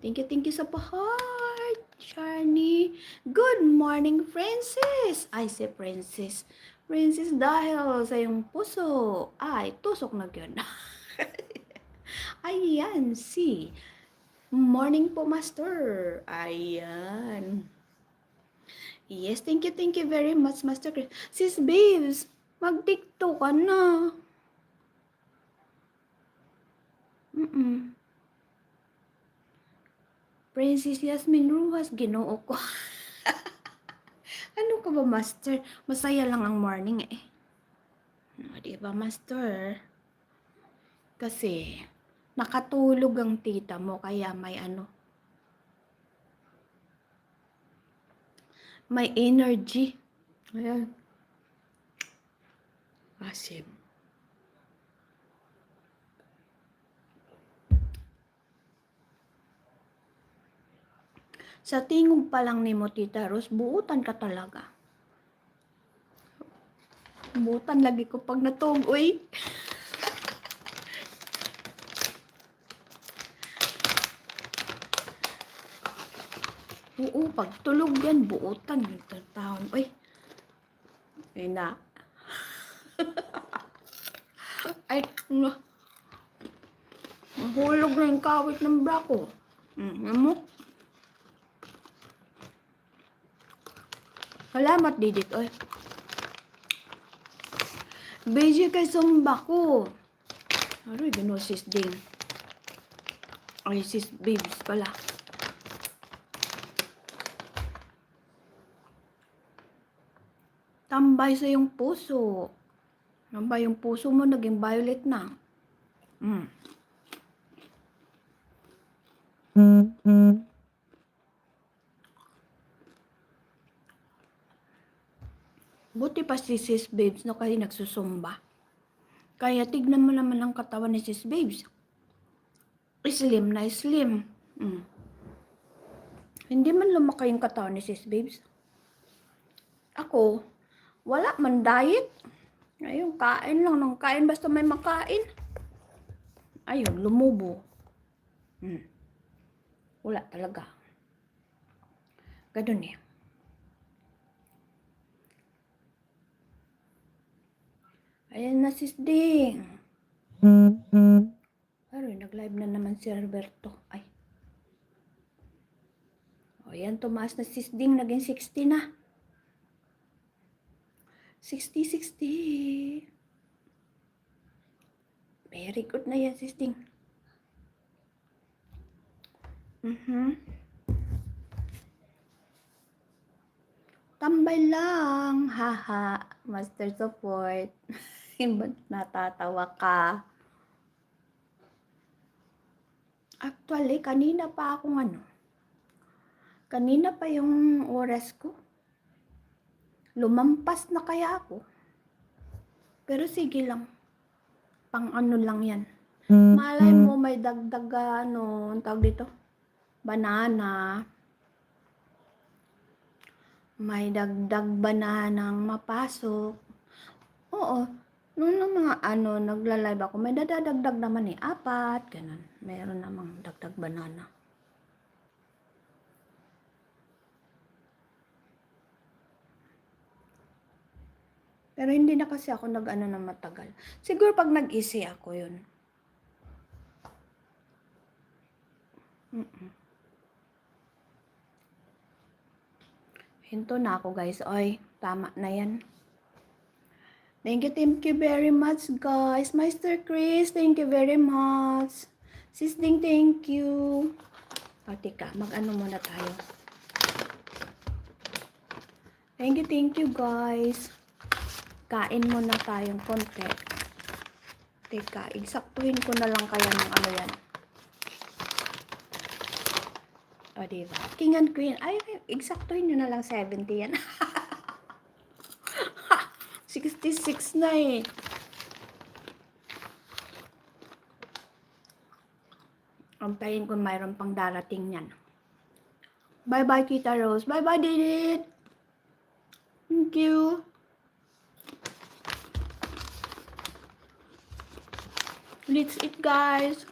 Thank you sa pa-heart, Shani. Good morning, Princess. Ay, si Princess. Princess dahil sa iyong puso. Ay, tusok na yun. Ayan, si. Morning po, Master. Ayan. Yes, thank you very much, Master Chris. Sis Babes, mag-tiktok ka na. Princess Yasmin Ruhas, ginoo ko. Ano ka ba, Master? Masaya lang ang morning eh. Di ba, Master? Kasi, nakatulog ang tita mo, kaya may energy. Ayan. Asim. Sa tingog pa lang ni mo, Tita Rose, buutan ka talaga. Buutan lagi ko pag natugoy. Oo, pag tulog yan, buutan yung taon. Uy, ay na. Ay, mahulog na yung kawit ng bra ko. Mo? Salamat, Didit. Oy. Beji kay sumba ko. Aroy, sis Ding. Ay, sis Babes pala. Tambay sa yung puso. Tambay yung puso mo, naging violet na. Buti pa si Sis Babes no kasi nagsusumba. Kaya tignan mo naman ang katawan ni Sis Babes. Slim na slim. Hindi man lumaki yung katawan ni Sis Babes. Ako, wala man diet. Ayun, kain lang ng kain basta may makain. Ayun, lumubo. Wala talaga. Ganun eh. Ayan na sis Ding. Aroy, nag-live na naman si Roberto. Ay. O yan, tumaas na sis Ding. Naging 60 na. 60. Very good na yan sis Ding. Tambay lang. Haha. Master support. Ba't natatawa ka? Actually, kanina pa kanina pa yung oras ko. Lumampas na kaya ako. Pero sige lang. Pang ano lang yan. Malay mo may dagdag ang tawag dito? Banana. May dagdag bananang mapasok. Oo. Nung mga nagla-live ako, may dadagdag naman 4, ganun. Meron namang dagdag banana. Pero hindi na kasi ako na matagal. Siguro pag nag-isi ako yun. Hinto na ako guys. Oy, tama na yan. Thank you very much guys. Master Chris, thank you very much. Sis Ding, thank you. Tika, mag-ano muna tayo. Thank you guys. Kain muna tayong konti. Teka, eksaktuhin ko na lang kaya ng ano yan. O, diba? King and Queen. Ay, eksaktuhin nyo na lang 70 yan. 66 na eh. Antayin kung mayroon pang darating yan. Bye-bye, Kita Rose. Bye-bye, Didit. Thank you. Let's eat, guys.